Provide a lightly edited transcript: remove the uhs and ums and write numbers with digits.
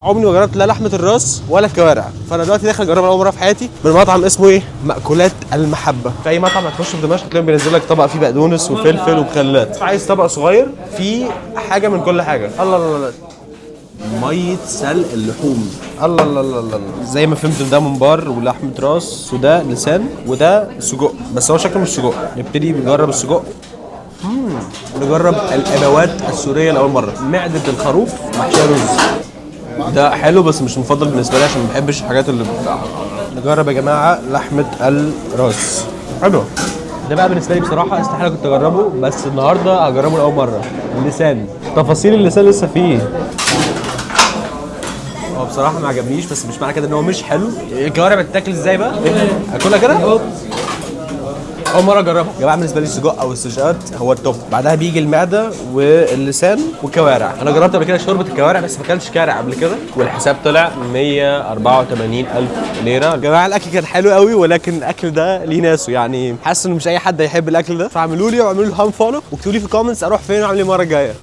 عمري ما جربت لا لحمه الراس ولا الكوارع، فانا دلوقتي داخل اجربها اول مره في حياتي من مطعم اسمه ايه؟ مأكولات المحبه. في اي مطعم هتخش في دمشق تلاقيهم بينزل لك طبق فيه بقدونس وفلفل ومخللات. عايز طبق صغير فيه حاجه من كل حاجه. الله الله الله، ميه سلق اللحوم. الله الله الله الله، زي ما فهمت ده ممبار ولحمه راس وده لسان وده سجق، بس هو شكله مش سجق. نبتدي بنجرب السجق. نجرب الابوات السوريه لاول مره. معده الخروف محشيه رز، ده حلو بس مش مفضل بالنسبه لي عشان ما بحبش الحاجات اللي نجرب يا جماعه لحمه الراس. حلو. ده بقى بالنسبه لي بصراحه استحاله كنت اجربه، بس النهارده هجربه لاول مره. اللسان، تفاصيل اللسان لسه فيه. هو بصراحه ما عجبنيش، بس مش معنى كده ان هو مش حلو. الكوارع بتتاكل ازاي بقى؟ اكلها كده؟ اول مره اجربها يا جماعه. بالنسبه لي السجق او السجقات هو التوب، بعدها بيجي المعده واللسان والكوارع. انا جربت قبل كده شوربه الكوارع بس ما اكلتش كوارع قبل كده، والحساب طلع 184,000 ليره. يا جماعه الاكل كان حلو قوي، ولكن الاكل ده ليه ناسه، يعني حاسس ان مش اي حد هيحب الاكل ده. فاعملوا لي واعملوا لي هام فولو واكتبوا لي في الكومنتس اروح فين واعمل ايه المره الجايه.